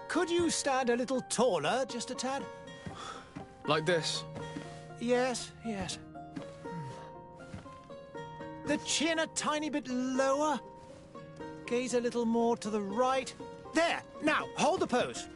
Could you stand a little taller, just a tad? Like this? Yes, yes. The chin a tiny bit lower. Gaze a little more to the right. There! Now, hold the pose.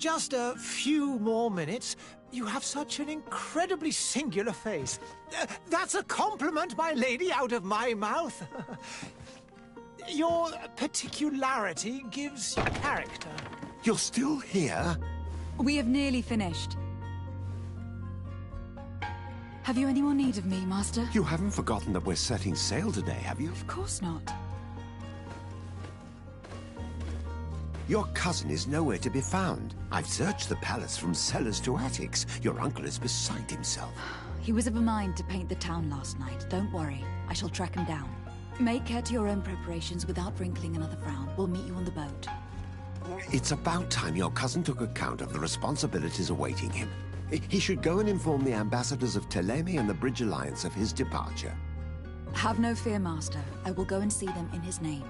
Just a few more minutes. You have such an incredibly singular face. That's a compliment, my lady, out of my mouth. Your particularity gives you character. You're still here? We have nearly finished. Have you any more need of me, Master? You haven't forgotten that we're setting sail today, have you? Of course not. Your cousin is nowhere to be found. I've searched the palace from cellars to attics. Your uncle is beside himself. He was of a mind to paint the town last night. Don't worry. I shall track him down. Make care to your own preparations without wrinkling another frown. We'll meet you on the boat. It's about time your cousin took account of the responsibilities awaiting him. He should go and inform the ambassadors of Telemi and the Bridge Alliance of his departure. Have no fear, Master. I will go and see them in his name.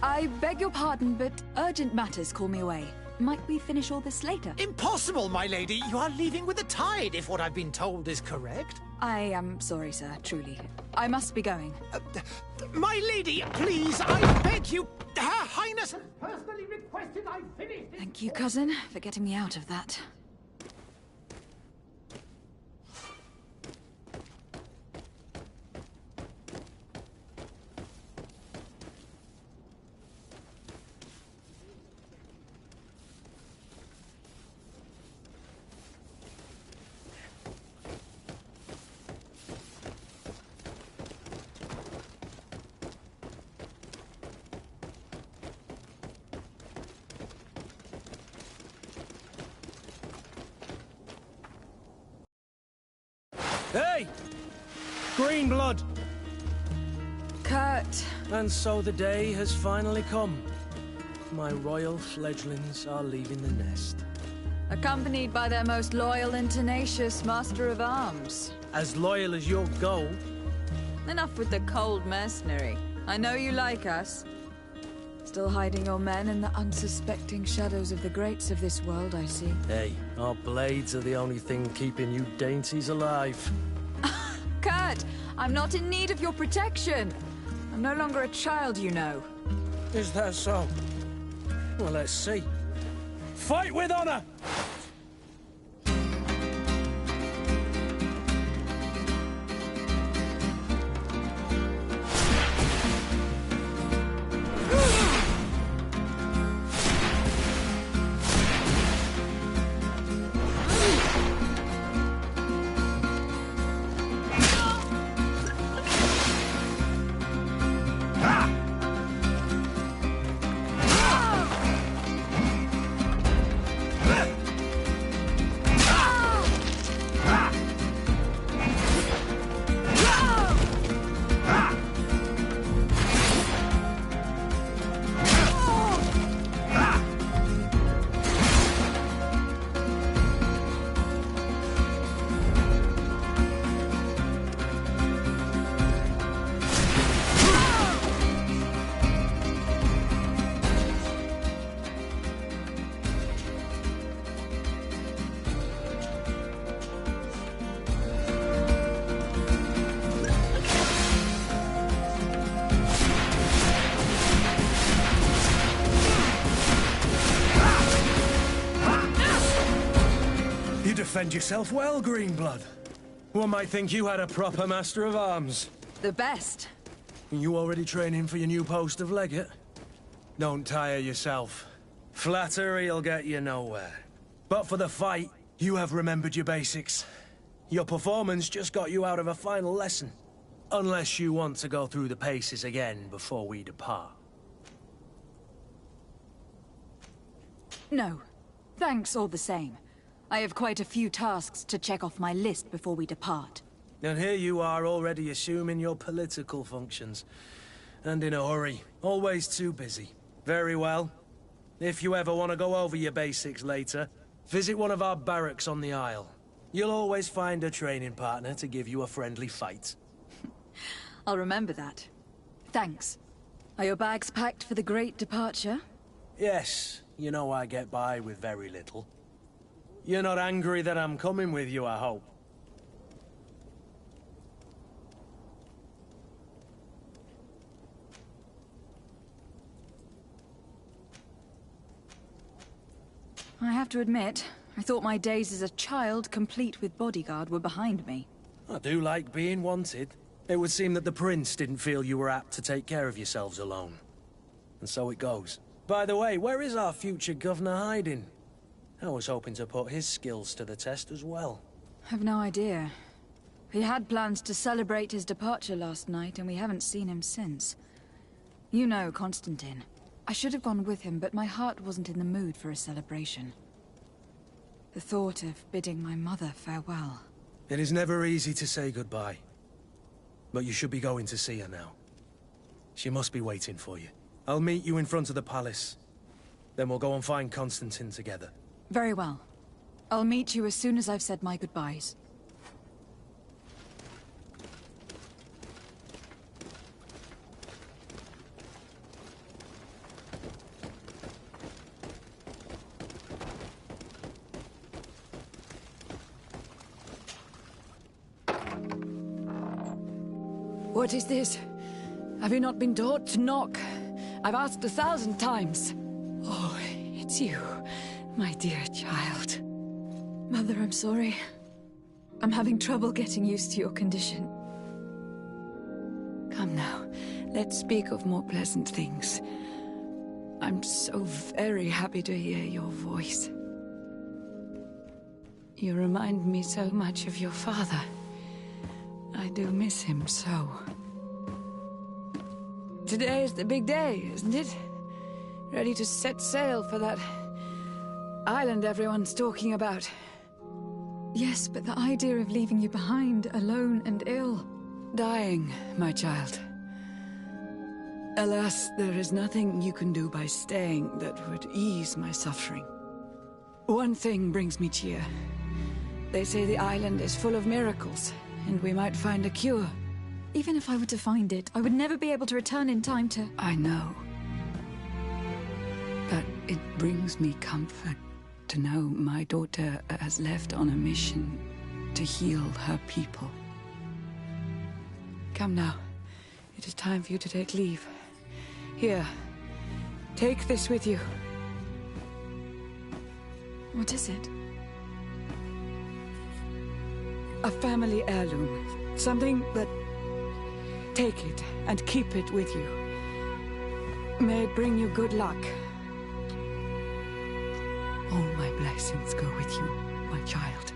I beg your pardon, but urgent matters call me away. Might we finish all this later? Impossible, my lady. You are leaving with the tide, if what I've been told is correct. I am sorry, sir, truly. I must be going. My lady, please, I beg you. Her Highness has personally requested I finish this. Thank you, cousin, for getting me out of that. Hey! Green blood! Kurt! And so the day has finally come. My royal fledglings are leaving the nest. Accompanied by their most loyal and tenacious Master of Arms. As loyal as your gold. Enough with the cold mercenary. I know you like us. Still hiding your men in the unsuspecting shadows of the greats of this world, I see. Hey, our blades are the only thing keeping you dainties alive. Kurt! I'm not in need of your protection! I'm no longer a child, you know. Is that so? Well, let's see. Fight with honor! Defend yourself well, Greenblood. One might think you had a proper Master of Arms. The best. You already training for your new post of legate? Don't tire yourself. Flattery'll get you nowhere. But for the fight, you have remembered your basics. Your performance just got you out of a final lesson. Unless you want to go through the paces again before we depart. No. Thanks all the same. I have quite a few tasks to check off my list before we depart. And here you are already assuming your political functions. And in a hurry. Always too busy. Very well. If you ever want to go over your basics later, visit one of our barracks on the Isle. You'll always find a training partner to give you a friendly fight. I'll remember that. Thanks. Are your bags packed for the great departure? Yes. You know I get by with very little. You're not angry that I'm coming with you, I hope. I have to admit, I thought my days as a child, complete with bodyguard, were behind me. I do like being wanted. It would seem that the Prince didn't feel you were apt to take care of yourselves alone. And so it goes. By the way, where is our future governor hiding? I was hoping to put his skills to the test as well. I've no idea. He had plans to celebrate his departure last night, and we haven't seen him since. You know Constantine. I should have gone with him, but my heart wasn't in the mood for a celebration. The thought of bidding my mother farewell. It is never easy to say goodbye. But you should be going to see her now. She must be waiting for you. I'll meet you in front of the palace. Then we'll go and find Constantine together. Very well. I'll meet you as soon as I've said my goodbyes. What is this? Have you not been taught to knock? I've asked 1,000 times. Oh, it's you, my dear child. Mother, I'm sorry. I'm having trouble getting used to your condition. Come now, let's speak of more pleasant things. I'm so very happy to hear your voice. You remind me so much of your father. I do miss him so. Today is the big day, isn't it? Ready to set sail for that island everyone's talking about. Yes, but the idea of leaving you behind, alone and ill... Dying, my child. Alas, there is nothing you can do by staying that would ease my suffering. One thing brings me cheer. They say the island is full of miracles, and we might find a cure. Even if I were to find it, I would never be able to return in time to... I know. But it brings me comfort to know my daughter has left on a mission to heal her people. Come now. It is time for you to take leave. Here, take this with you. What is it? A family heirloom. Something that... Take it and keep it with you. May it bring you good luck. All my blessings go with you, my child.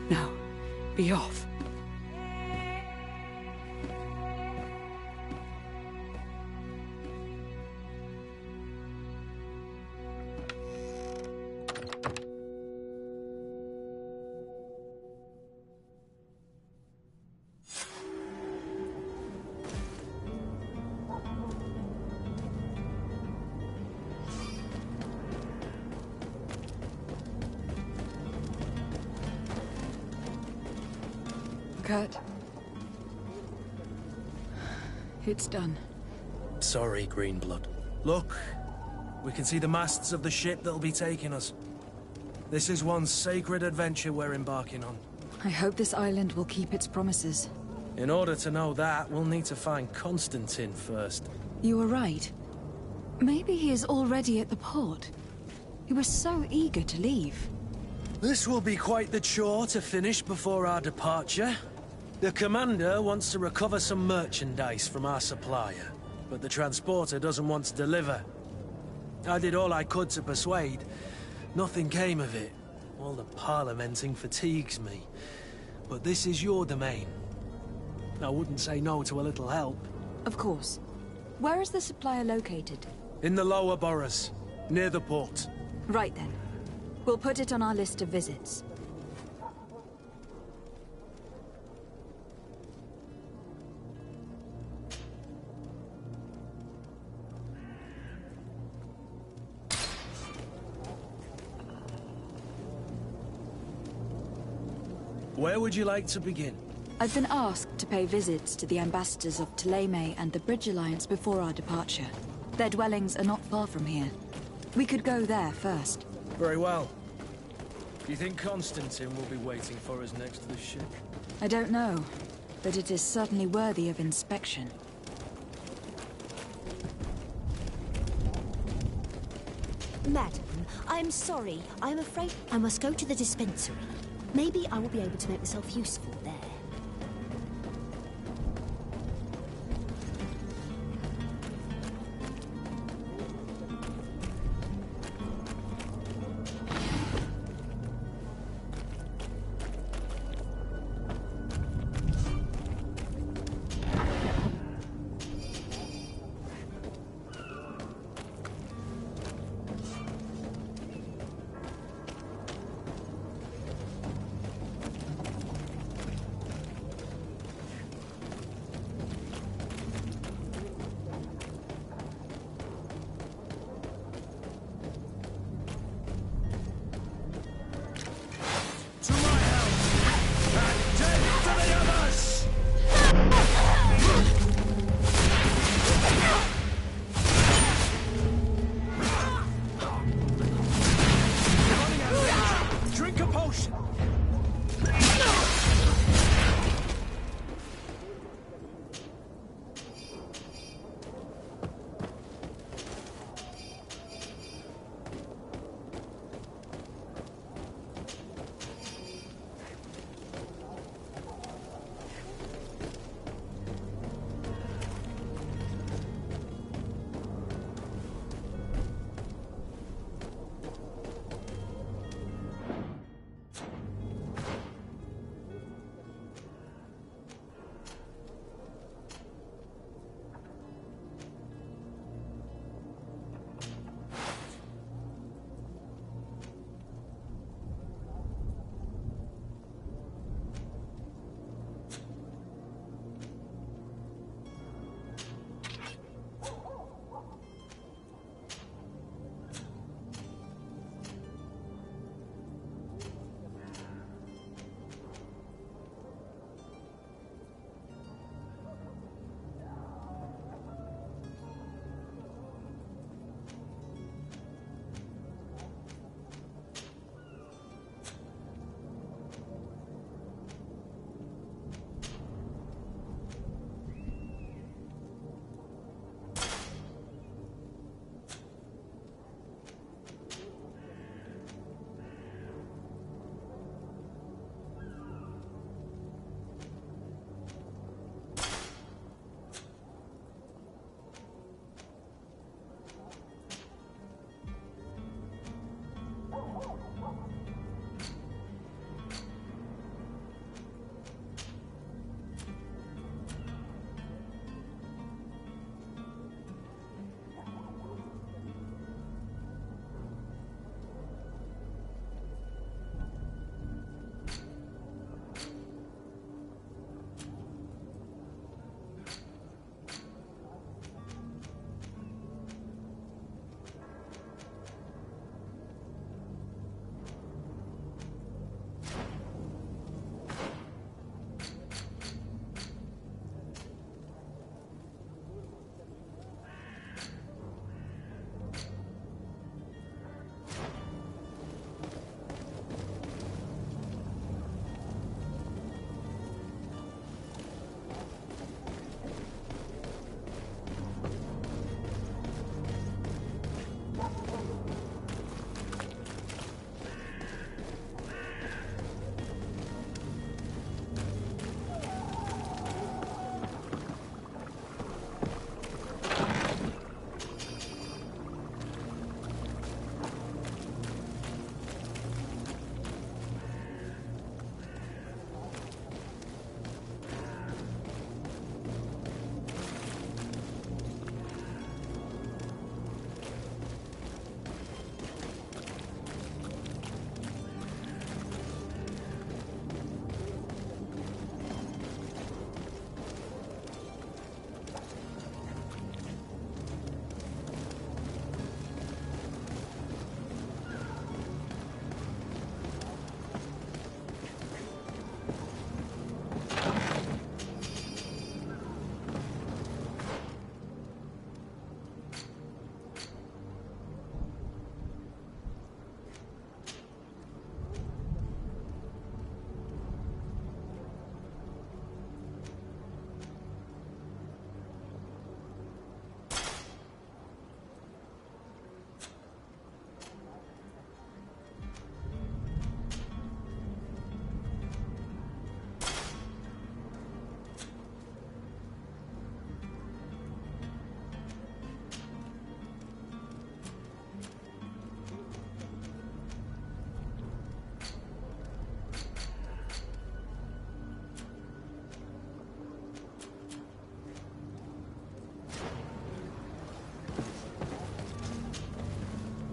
Now, be off. Kurt. It's done. Sorry, Greenblood. Look, we can see the masts of the ship that'll be taking us. This is one sacred adventure we're embarking on. I hope this island will keep its promises. In order to know that, we'll need to find Constantine first. You were right. Maybe he is already at the port. He was so eager to leave. This will be quite the chore to finish before our departure. The commander wants to recover some merchandise from our supplier, but the transporter doesn't want to deliver. I did all I could to persuade. Nothing came of it. All the parliamenting fatigues me. But this is your domain. I wouldn't say no to a little help. Of course. Where is the supplier located? In the lower boroughs, near the port. Right then. We'll put it on our list of visits. Where would you like to begin? I've been asked to pay visits to the ambassadors of Thélème and the Bridge Alliance before our departure. Their dwellings are not far from here. We could go there first. Very well. Do you think Constantine will be waiting for us next to the ship? I don't know, but it is certainly worthy of inspection. Madam, I'm sorry. I'm afraid I must go to the dispensary. Maybe I will be able to make myself useful there.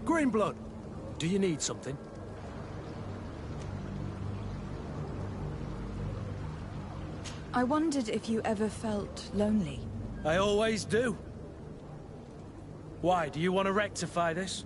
Greenblood, do you need something? I wondered if you ever felt lonely. I always do. Why, do you want to rectify this?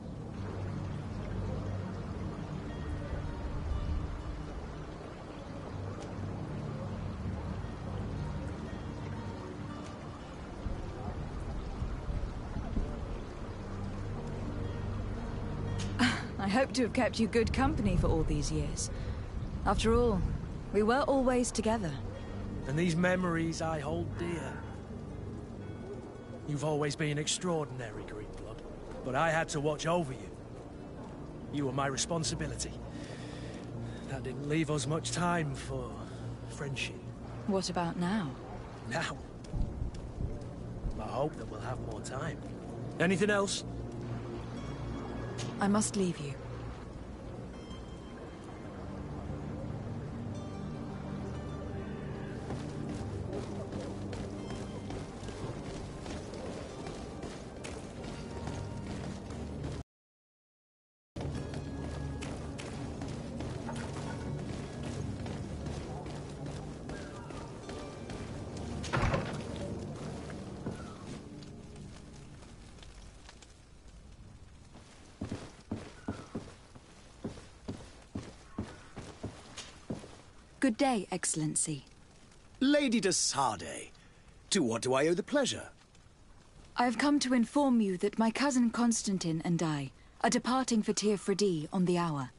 I hope to have kept you good company for all these years. After all, we were always together. And these memories I hold dear. You've always been extraordinary, Greenblood, but I had to watch over you. You were my responsibility. That didn't leave us much time for friendship. What about now? Now, I hope that we'll have more time. Anything else? I must leave you. Good day, Excellency. Lady de Sardet, to what do I owe the pleasure? I have come to inform you that my cousin Constantine and I are departing for Tir Freddy on the hour.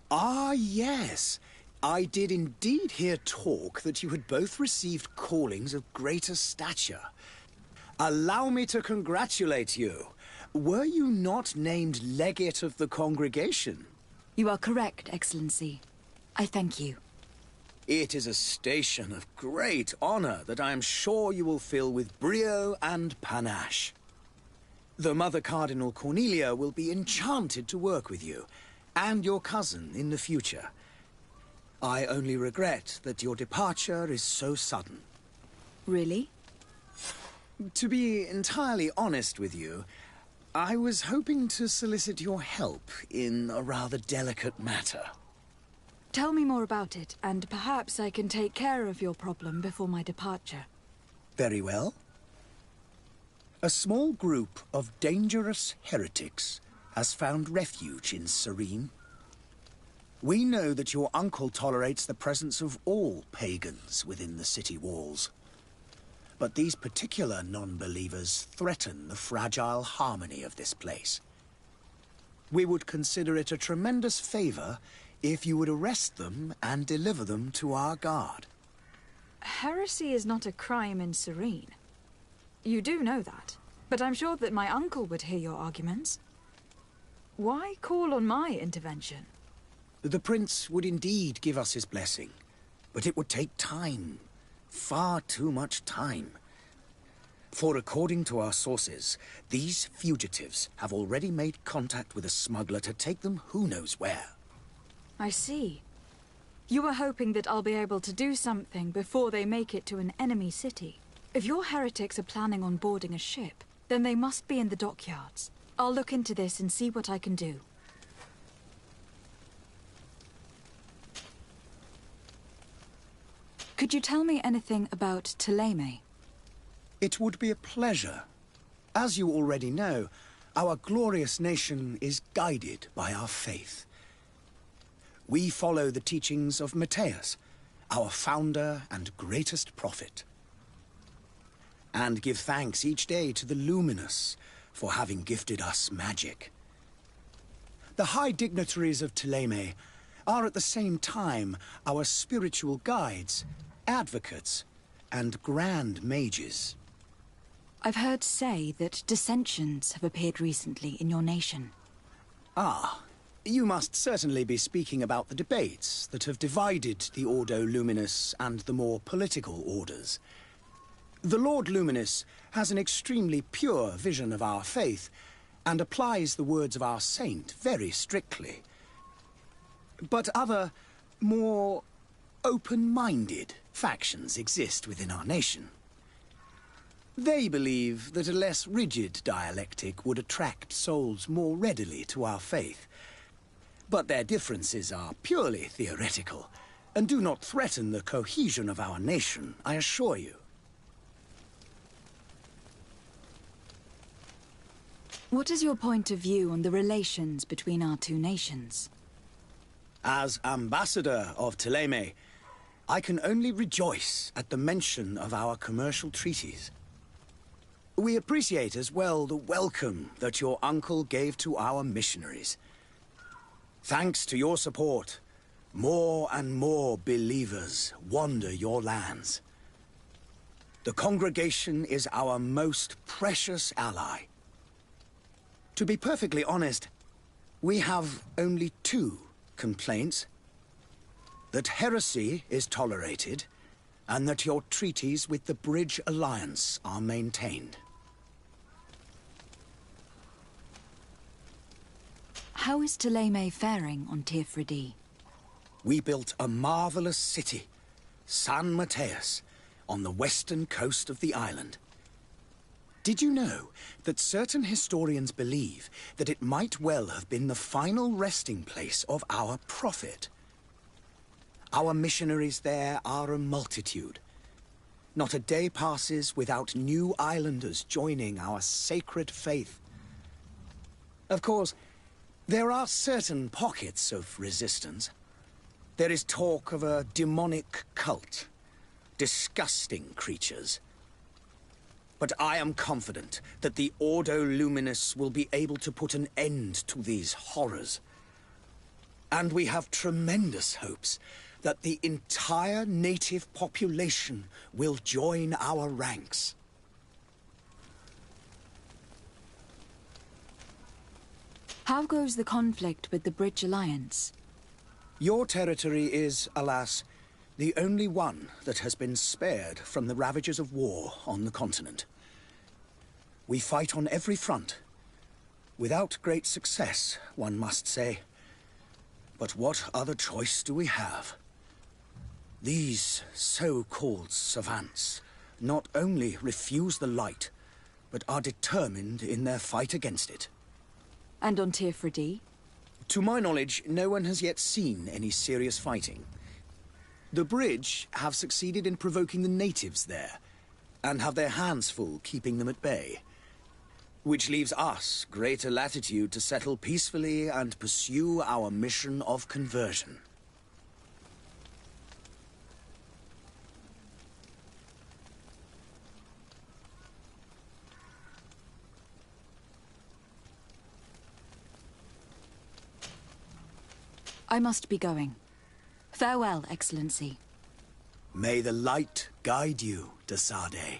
Ah, yes. I did indeed hear talk that you had both received callings of greater stature. Allow me to congratulate you. Were you not named legate of the congregation? You are correct, Excellency. I thank you. It is a station of great honor that I am sure you will fill with brio and panache. The Mother Cardinal Cornelia will be enchanted to work with you, and your cousin in the future. I only regret that your departure is so sudden. Really? To be entirely honest with you, I was hoping to solicit your help in a rather delicate matter. Tell me more about it, and perhaps I can take care of your problem before my departure. Very well. A small group of dangerous heretics has found refuge in Serene. We know that your uncle tolerates the presence of all pagans within the city walls. But these particular non-believers threaten the fragile harmony of this place. We would consider it a tremendous favor if you would arrest them and deliver them to our guard. Heresy is not a crime in Serene. You do know that, but I'm sure that my uncle would hear your arguments. Why call on my intervention? The prince would indeed give us his blessing, but it would take time. Far too much time. For according to our sources, these fugitives have already made contact with a smuggler to take them who knows where. I see. You were hoping that I'll be able to do something before they make it to an enemy city. If your heretics are planning on boarding a ship, then they must be in the dockyards. I'll look into this and see what I can do. Could you tell me anything about Thélème? It would be a pleasure. As you already know, our glorious nation is guided by our faith. We follow the teachings of Matthias, our founder and greatest prophet. And give thanks each day to the Luminous for having gifted us magic. The high dignitaries of Thélème are at the same time our spiritual guides, advocates, and grand mages. I've heard say that dissensions have appeared recently in your nation. Ah, you must certainly be speaking about the debates that have divided the Ordo Luminous and the more political orders. The Lord Luminous has an extremely pure vision of our faith and applies the words of our saint very strictly. But other, more open-minded factions exist within our nation. They believe that a less rigid dialectic would attract souls more readily to our faith. But their differences are purely theoretical, and do not threaten the cohesion of our nation, I assure you. What is your point of view on the relations between our two nations? As ambassador of Thélème, I can only rejoice at the mention of our commercial treaties. We appreciate as well the welcome that your uncle gave to our missionaries. Thanks to your support, more and more believers wander your lands. The congregation is our most precious ally. To be perfectly honest, we have only two complaints. That heresy is tolerated, and that your treaties with the Bridge Alliance are maintained. How is Thélème faring on Tirfridi? We built a marvelous city, San Mateus, on the western coast of the island. Did you know that certain historians believe that it might well have been the final resting place of our prophet? Our missionaries there are a multitude. Not a day passes without new islanders joining our sacred faith. Of course, there are certain pockets of resistance. There is talk of a demonic cult. Disgusting creatures. But I am confident that the Ordo Luminis will be able to put an end to these horrors. And we have tremendous hopes that the entire native population will join our ranks. How goes the conflict with the Bridge Alliance? Your territory is, alas, the only one that has been spared from the ravages of war on the continent. We fight on every front. Without great success, one must say. But what other choice do we have? These so-called savants not only refuse the light, but are determined in their fight against it. And on Tirfridi? To my knowledge, no one has yet seen any serious fighting. The Bridge have succeeded in provoking the natives there, and have their hands full keeping them at bay. Which leaves us greater latitude to settle peacefully and pursue our mission of conversion. I must be going. Farewell, Excellency. May the light guide you, de Sade.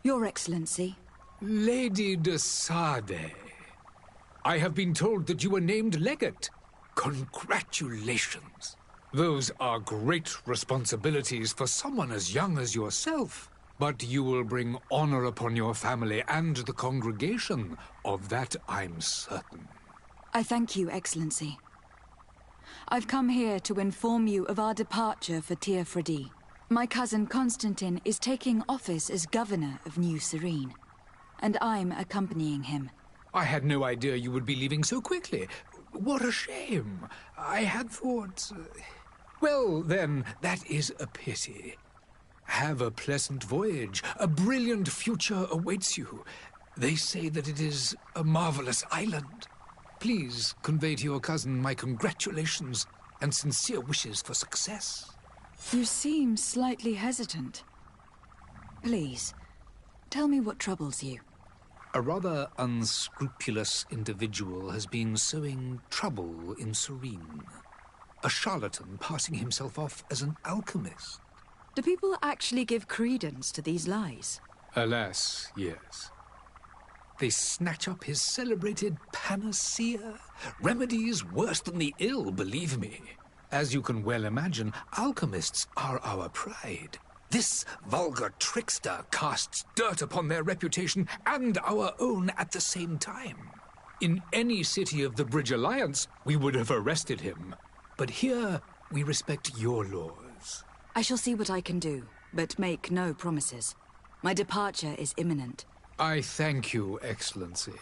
Your Excellency. Lady de Sade, I have been told that you were named legate. Congratulations. Those are great responsibilities for someone as young as yourself. But you will bring honor upon your family and the congregation. Of that I'm certain. I thank you, Excellency. I've come here to inform you of our departure for Teofredi. My cousin Constantine is taking office as governor of New Serene, and I'm accompanying him. I had no idea you would be leaving so quickly. What a shame. I had thought... Well, then, that is a pity. Have a pleasant voyage. A brilliant future awaits you. They say that it is a marvelous island. Please convey to your cousin my congratulations and sincere wishes for success. You seem slightly hesitant. Please, tell me what troubles you. A rather unscrupulous individual has been sowing trouble in Serene. A charlatan passing himself off as an alchemist. Do people actually give credence to these lies? Alas, yes. They snatch up his celebrated panacea. Remedies worse than the ill, believe me. As you can well imagine, alchemists are our pride. This vulgar trickster casts dirt upon their reputation and our own at the same time. In any city of the Bridge Alliance, we would have arrested him. But here, we respect your laws. I shall see what I can do, but make no promises. My departure is imminent. I thank you, Excellency.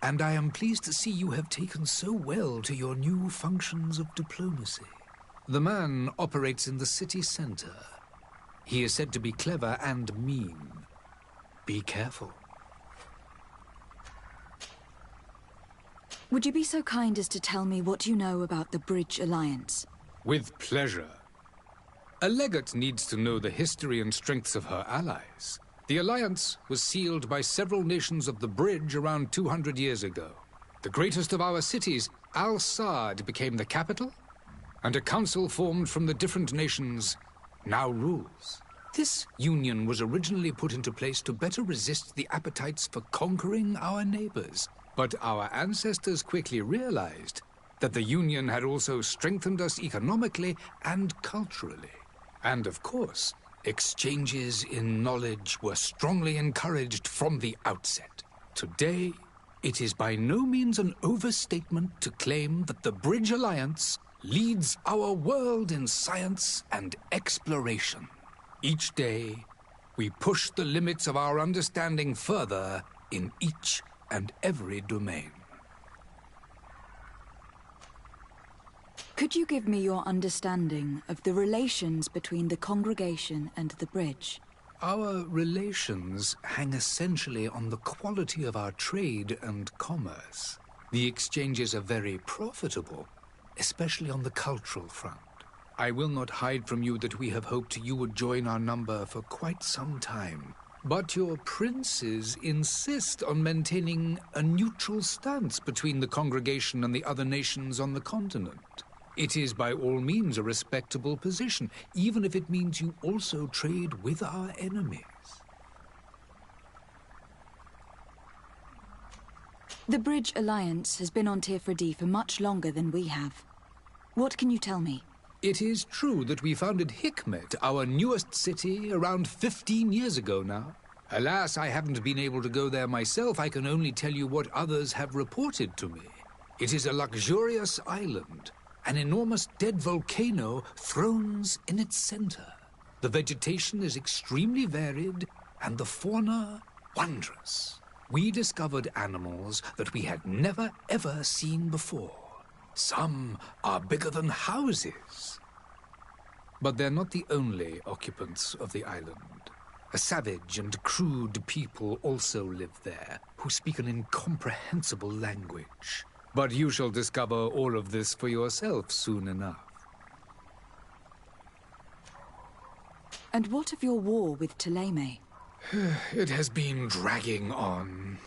And I am pleased to see you have taken so well to your new functions of diplomacy. The man operates in the city center. He is said to be clever and mean. Be careful. Would you be so kind as to tell me what you know about the Bridge Alliance? With pleasure. A legate needs to know the history and strengths of her allies. The alliance was sealed by several nations of the Bridge around 200 years ago. The greatest of our cities, Al-Saad, became the capital, and a council formed from the different nations now rules. This union was originally put into place to better resist the appetites for conquering our neighbors. But our ancestors quickly realized that the union had also strengthened us economically and culturally. And of course, exchanges in knowledge were strongly encouraged from the outset. Today, it is by no means an overstatement to claim that the Bridge Alliance leads our world in science and exploration. Each day, we push the limits of our understanding further in each and every domain. Could you give me your understanding of the relations between the congregation and the bridge? Our relations hang essentially on the quality of our trade and commerce. The exchanges are very profitable, especially on the cultural front. I will not hide from you that we have hoped you would join our number for quite some time. But your princes insist on maintaining a neutral stance between the congregation and the other nations on the continent. It is by all means a respectable position, even if it means you also trade with our enemies. The Bridge Alliance has been on Teofredi for much longer than we have. What can you tell me? It is true that we founded Hikmet, our newest city, around 15 years ago now. Alas, I haven't been able to go there myself. I can only tell you what others have reported to me. It is a luxurious island. An enormous dead volcano thrones in its center. The vegetation is extremely varied, and the fauna wondrous. We discovered animals that we had never ever seen before. Some are bigger than houses. But they're not the only occupants of the island. A savage and crude people also live there, who speak an incomprehensible language. But you shall discover all of this for yourself soon enough. And what of your war with Thélème? It has been dragging on.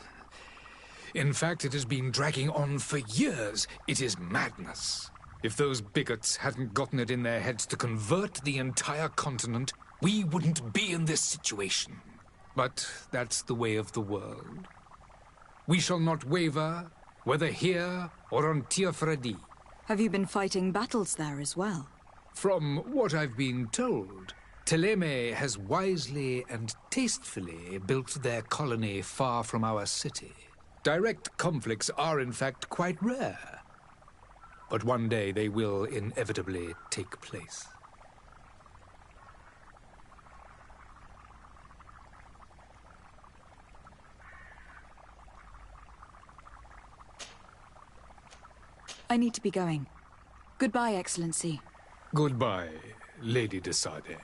In fact, it has been dragging on for years. It is madness. If those bigots hadn't gotten it in their heads to convert the entire continent, we wouldn't be in this situation. But that's the way of the world. We shall not waver, whether here or on Teofredi. Have you been fighting battles there as well? From what I've been told, Thélème has wisely and tastefully built their colony far from our city. Direct conflicts are, in fact, quite rare. but one day they will inevitably take place. I need to be going. Goodbye, Excellency. Goodbye, Lady de Sardet.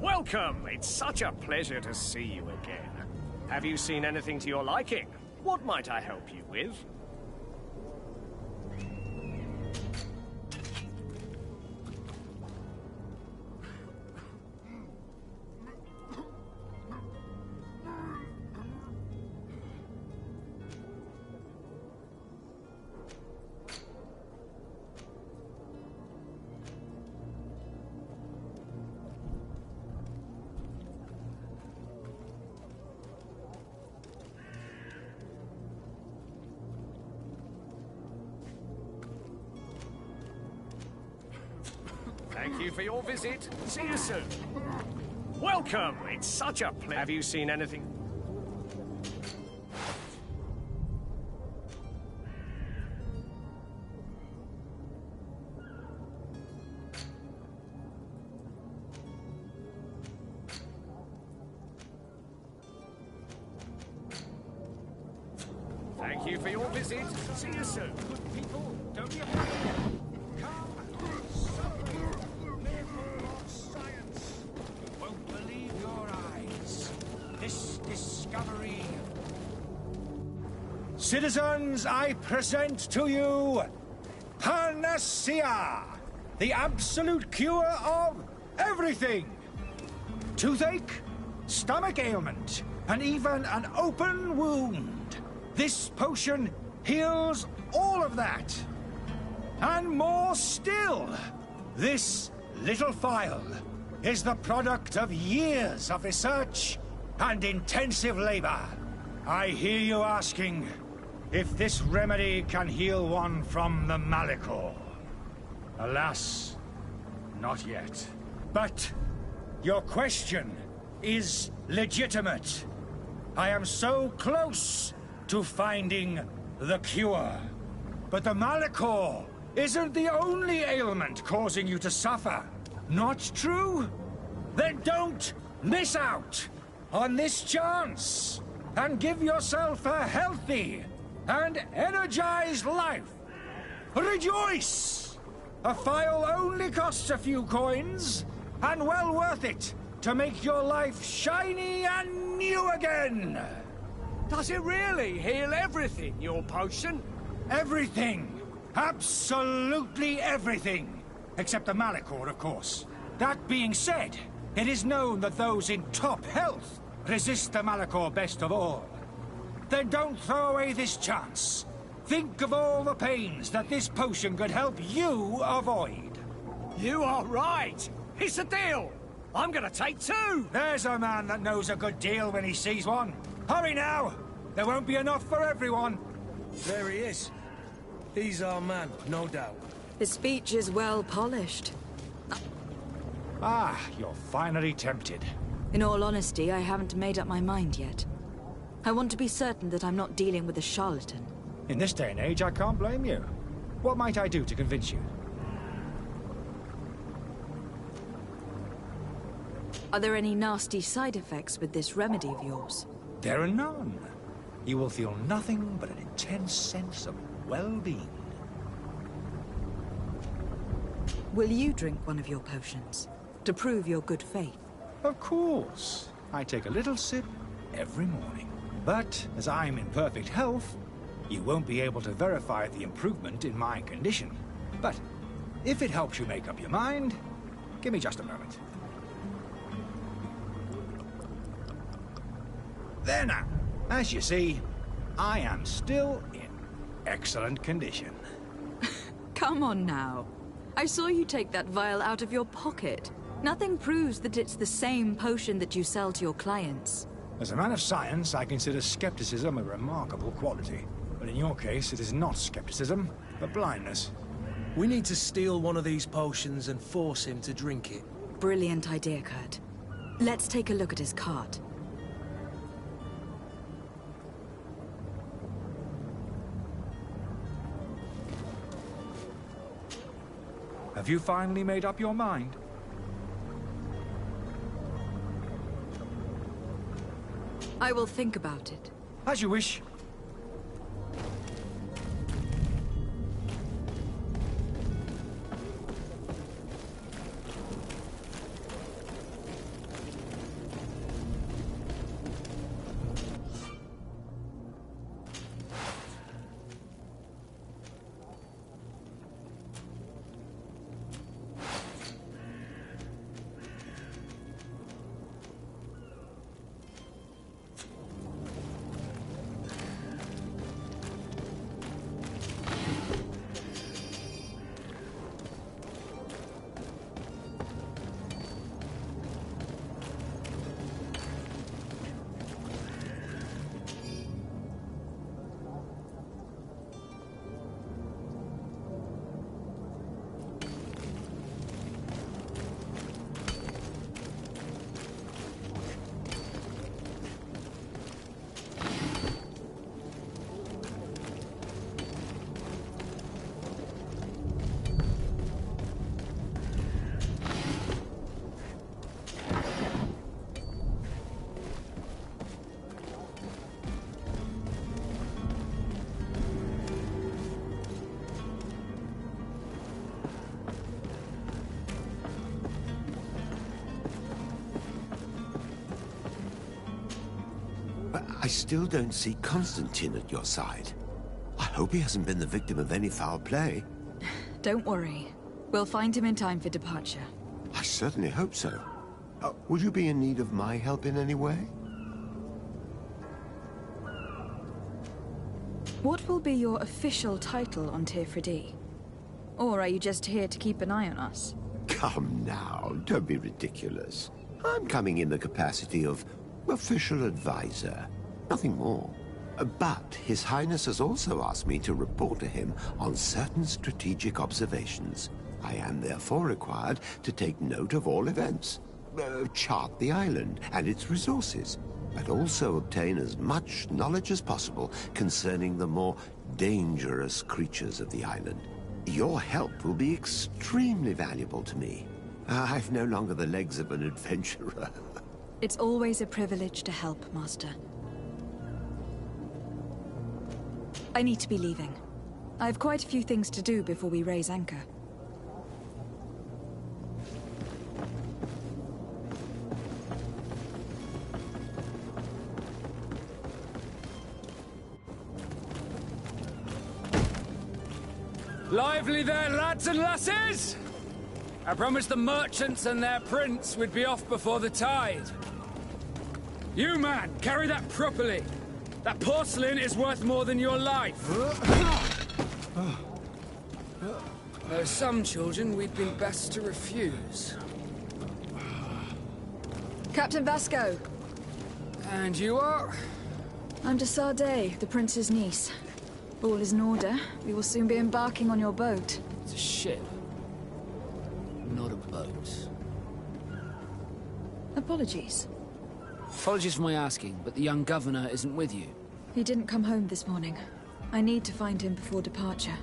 Welcome! It's such a pleasure to see you again. Have you seen anything to your liking? What might I help you with? Thank you for your visit. See you soon. Welcome! It's such a pleasure. Have you seen anything? Thank you for your visit. See you soon. Good people, don't be afraid. Citizens, I present to you Panacea, the absolute cure of everything. Toothache, stomach ailment, and even an open wound. This potion heals all of that. And more still, this little phial is the product of years of research and intensive labor. I hear you asking if this remedy can heal one from the Malachor. Alas, not yet. But your question is legitimate. I am so close to finding the cure. But the Malachor isn't the only ailment causing you to suffer. Not true? Then don't miss out on this chance and give yourself a healthy and energized life. Rejoice! A phial only costs a few coins, and well worth it to make your life shiny and new again. Does it really heal everything, your potion? Everything. Absolutely everything. Except the Malachor, of course. That being said, it is known that those in top health resist the Malachor best of all. Then don't throw away this chance. Think of all the pains that this potion could help you avoid. You are right. It's a deal. I'm gonna take 2. There's a man that knows a good deal when he sees one. Hurry now. There won't be enough for everyone. There he is. He's our man, no doubt. His speech is well polished. Ah, you're finally tempted. In all honesty, I haven't made up my mind yet. I want to be certain that I'm not dealing with a charlatan. In this day and age, I can't blame you. What might I do to convince you? Are there any nasty side effects with this remedy of yours? There are none. You will feel nothing but an intense sense of well-being. Will you drink one of your potions, to prove your good faith? Of course. I take a little sip every morning. But as I'm in perfect health, you won't be able to verify the improvement in my condition. But if it helps you make up your mind, give me just a moment. There now. As you see, I am still in excellent condition. Come on now. I saw you take that vial out of your pocket. Nothing proves that it's the same potion that you sell to your clients. As a man of science, I consider skepticism a remarkable quality. But in your case, it is not skepticism, but blindness. We need to steal one of these potions and force him to drink it. Brilliant idea, Kurt. Let's take a look at his cart. Have you finally made up your mind? I will think about it. As you wish. I still don't see Constantine at your side. I hope he hasn't been the victim of any foul play. Don't worry. We'll find him in time for departure. I certainly hope so. Would you be in need of my help in any way? What will be your official title on Tirfridi? Or are you just here to keep an eye on us? Come now, don't be ridiculous. I'm coming in the capacity of official advisor. Nothing more. But His Highness has also asked me to report to him on certain strategic observations. I am therefore required to take note of all events, chart the island and its resources, but also obtain as much knowledge as possible concerning the more dangerous creatures of the island. Your help will be extremely valuable to me. I've no longer the legs of an adventurer. It's always a privilege to help, Master. I need to be leaving. I have quite a few things to do before we raise anchor. Lively there, lads and lasses! I promised the merchants and their prince we'd be off before the tide. You, man, carry that properly. That porcelain is worth more than your life. There are some children we'd been best to refuse. Captain Vasco. And you are? I'm de Sardet, the prince's niece. All is in order. We will soon be embarking on your boat. It's a ship. Not a boat. Apologies. Apologies for my asking, but the young governor isn't with you. He didn't come home this morning. I need to find him before departure.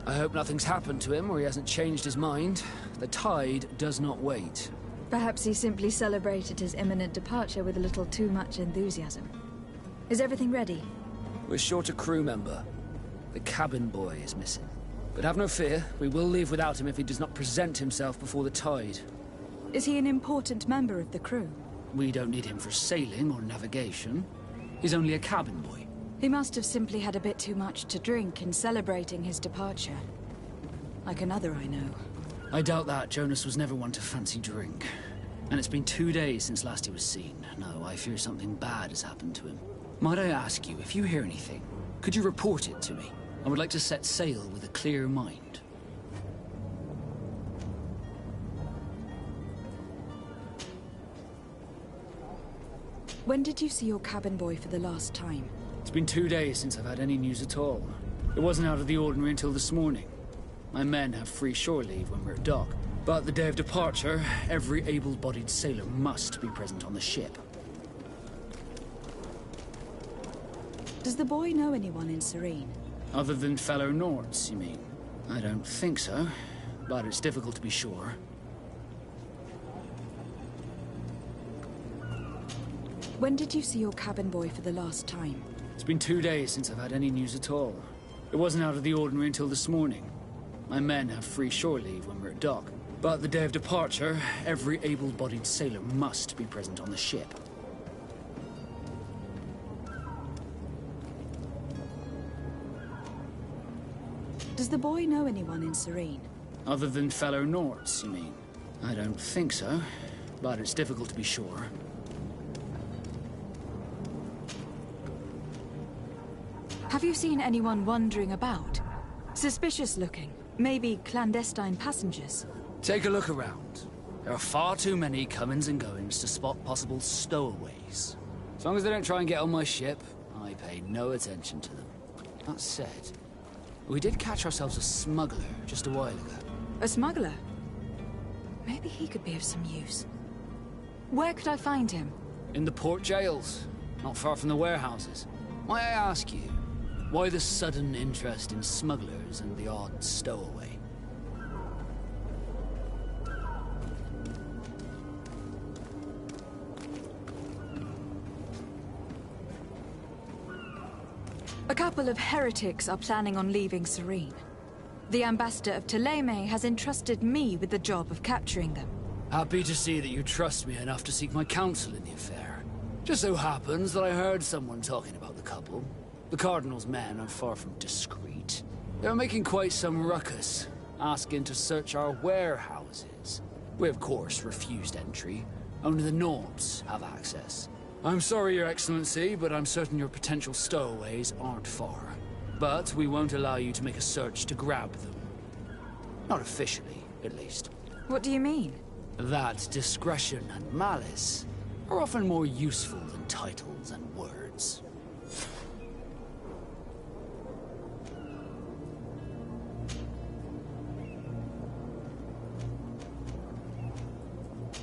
I hope nothing's happened to him or he hasn't changed his mind. The tide does not wait. Perhaps he simply celebrated his imminent departure with a little too much enthusiasm. Is everything ready? We're short a crew member. The cabin boy is missing. But have no fear, we will leave without him if he does not present himself before the tide. Is he an important member of the crew? We don't need him for sailing or navigation. He's only a cabin boy. He must have simply had a bit too much to drink in celebrating his departure. Like another I know. I doubt that. Jonas was never one to fancy drink. And it's been 2 days since last he was seen. No, I fear something bad has happened to him. Might I ask you, if you hear anything, could you report it to me? I would like to set sail with a clear mind. When did you see your cabin boy for the last time? It's been 2 days since I've had any news at all. It wasn't out of the ordinary until this morning. My men have free shore leave when we're at dock. But the day of departure, every able-bodied sailor must be present on the ship. Does the boy know anyone in Serene? Other than fellow Nords, you mean? I don't think so, but it's difficult to be sure. When did you see your cabin boy for the last time? It's been 2 days since I've had any news at all. It wasn't out of the ordinary until this morning. My men have free shore leave when we're at dock. But the day of departure, every able-bodied sailor must be present on the ship. Does the boy know anyone in Serene? Other than fellow Nords, you mean? I don't think so, but it's difficult to be sure. Have you seen anyone wandering about? Suspicious looking. Maybe clandestine passengers. Take a look around. There are far too many comings and goings to spot possible stowaways. As long as they don't try and get on my ship, I pay no attention to them. That said, we did catch ourselves a smuggler just a while ago. A smuggler? Maybe he could be of some use. Where could I find him? In the port jails, not far from the warehouses. Might I ask you, why the sudden interest in smugglers and the odd stowaway? A couple of heretics are planning on leaving Serene. The ambassador of Ptolemy has entrusted me with the job of capturing them. Happy to see that you trust me enough to seek my counsel in the affair. Just so happens that I heard someone talking about the couple. The Cardinal's men are far from discreet. They're making quite some ruckus, asking to search our warehouses. We, of course, refused entry. Only the Nords have access. I'm sorry, Your Excellency, but I'm certain your potential stowaways aren't far. But we won't allow you to make a search to grab them. Not officially, at least. What do you mean? That discretion and malice are often more useful than titles and words.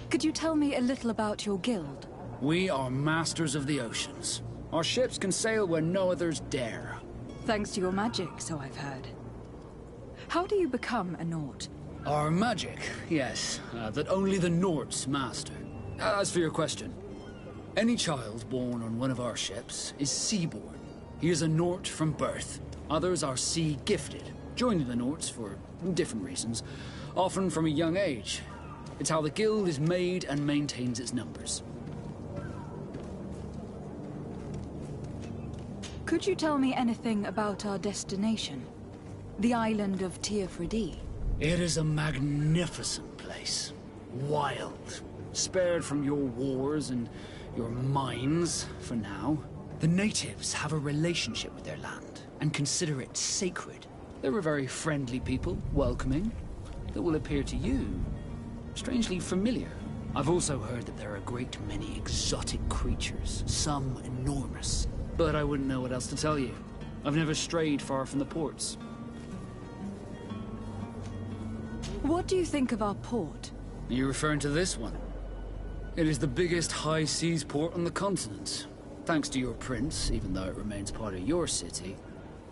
Could you tell me a little about your guild? We are masters of the oceans. Our ships can sail where no others dare. Thanks to your magic, so I've heard. How do you become a Nord? Our magic, yes, that only the Nords master. As for your question, any child born on one of our ships is sea-born. He is a Nord from birth. Others are sea-gifted, joining the Nords for different reasons, often from a young age. It's how the guild is made and maintains its numbers. Could you tell me anything about our destination? The island of Teofridi? It is a magnificent place. Wild. Spared from your wars and your mines, for now. The natives have a relationship with their land and consider it sacred. They're a very friendly people, welcoming, that will appear to you strangely familiar. I've also heard that there are a great many exotic creatures, some enormous. But I wouldn't know what else to tell you. I've never strayed far from the ports. What do you think of our port? Are you referring to this one? It is the biggest high seas port on the continent. Thanks to your prince, even though it remains part of your city,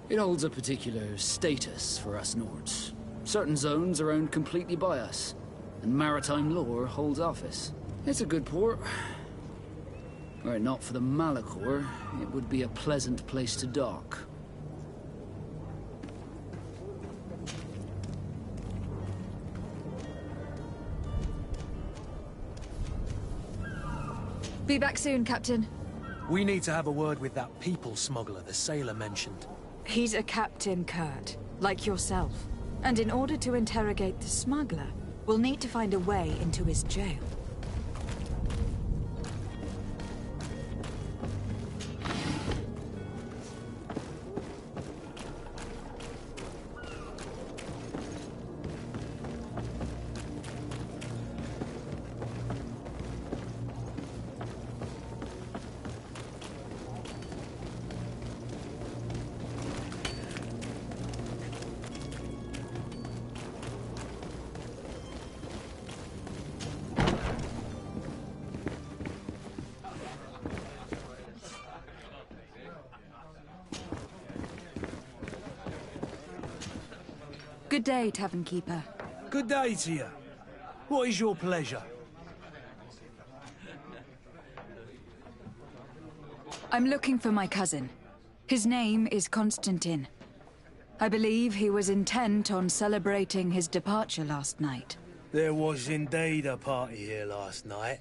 it holds a particular status for us Nords. Certain zones are owned completely by us, and maritime law holds office. It's a good port. Were it not for the Malachor, it would be a pleasant place to dock. Be back soon, Captain. We need to have a word with that people smuggler the sailor mentioned. He's a captain, Kurt, like yourself. And in order to interrogate the smuggler, we'll need to find a way into his jail. Good day, Tavern Keeper. Good day to you. What is your pleasure? I'm looking for my cousin. His name is Constantine. I believe he was intent on celebrating his departure last night. There was indeed a party here last night,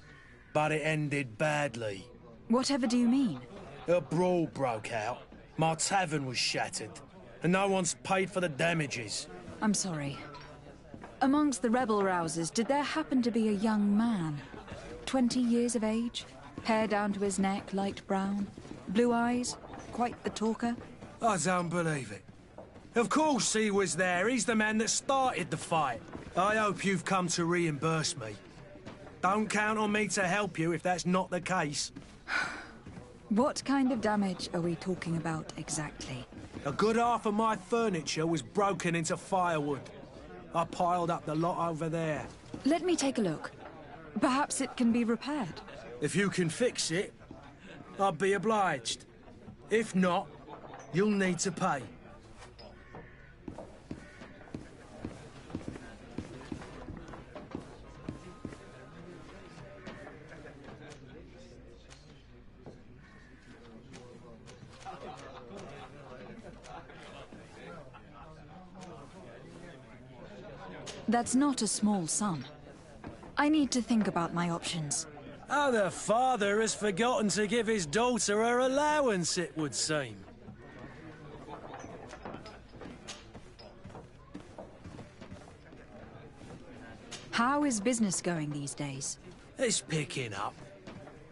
but it ended badly. Whatever do you mean? A brawl broke out. My tavern was shattered, and no one's paid for the damages. I'm sorry. Amongst the rebel rousers, did there happen to be a young man? 20 years of age? Hair down to his neck, light brown? Blue eyes? Quite the talker? I don't believe it. Of course he was there. He's the man that started the fight. I hope you've come to reimburse me. Don't count on me to help you if that's not the case. What kind of damage are we talking about exactly? A good half of my furniture was broken into firewood. I piled up the lot over there. Let me take a look. Perhaps it can be repaired. If you can fix it, I'll be obliged. If not, you'll need to pay. That's not a small sum. I need to think about my options. Oh, the father has forgotten to give his daughter her allowance, it would seem. How is business going these days? It's picking up.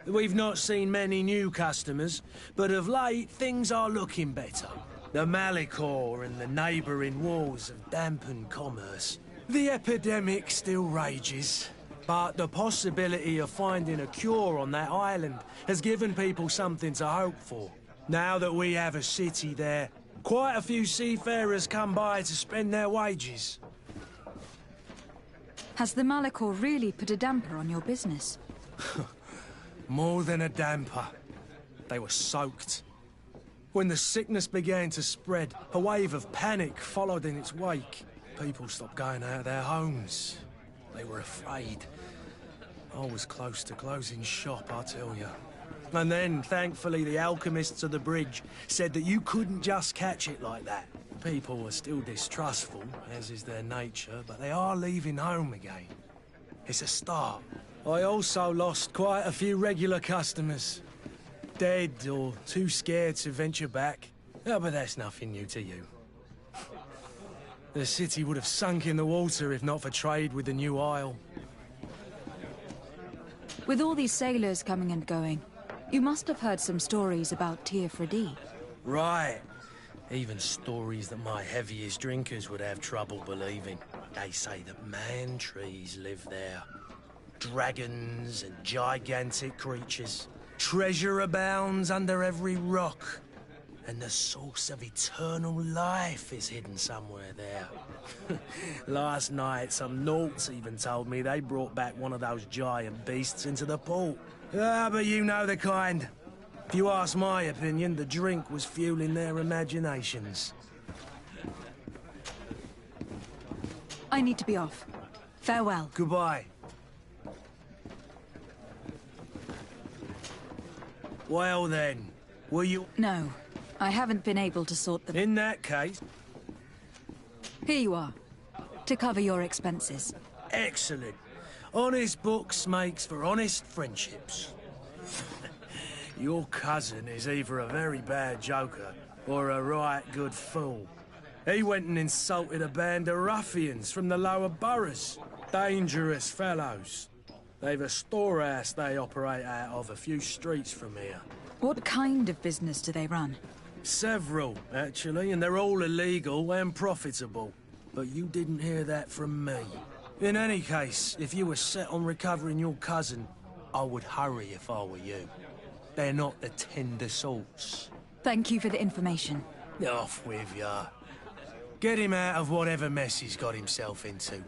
We've not seen many new customers, but of late things are looking better. The Malachor and the neighbouring wars have dampened commerce. The epidemic still rages, but the possibility of finding a cure on that island has given people something to hope for. Now that we have a city there, quite a few seafarers come by to spend their wages. Has the Malachor really put a damper on your business? More than a damper. They were soaked. When the sickness began to spread, a wave of panic followed in its wake. People stopped going out of their homes. They were afraid. I was close to closing shop, I tell you. And then, thankfully, the alchemists of the bridge said that you couldn't just catch it like that. People were still distrustful, as is their nature, but they are leaving home again. It's a start. I also lost quite a few regular customers. Dead or too scared to venture back. Oh, but that's nothing new to you. The city would have sunk in the water if not for trade with the new isle. With all these sailors coming and going, You must have heard some stories about Tir Fredi. Right. Even stories that my heaviest drinkers would have trouble believing. They say that man-trees live there. Dragons and gigantic creatures. Treasure abounds under every rock. And the source of eternal life is hidden somewhere there. Last night, some Nauts even told me they brought back one of those giant beasts into the port. Ah, but you know the kind. If you ask my opinion, the drink was fueling their imaginations. I need to be off. Farewell. Goodbye. Well then, will you... No, I haven't been able to sort them. In that case... Here you are, to cover your expenses. Excellent. Honest books makes for honest friendships. Your cousin is either a very bad joker or a right good fool. He went and insulted a band of ruffians from the lower boroughs. Dangerous fellows. They've a storehouse they operate out of a few streets from here. What kind of business do they run? Several, actually, and they're all illegal and profitable. But you didn't hear that from me. In any case, if you were set on recovering your cousin, I would hurry if I were you. They're not the tender sorts. Thank you for the information. Off with ya. Get him out of whatever mess he's got himself into.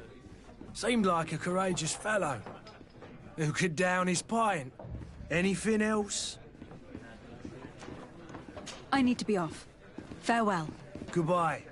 Seemed like a courageous fellow. Who could down his pint? Anything else? I need to be off. Farewell. Goodbye.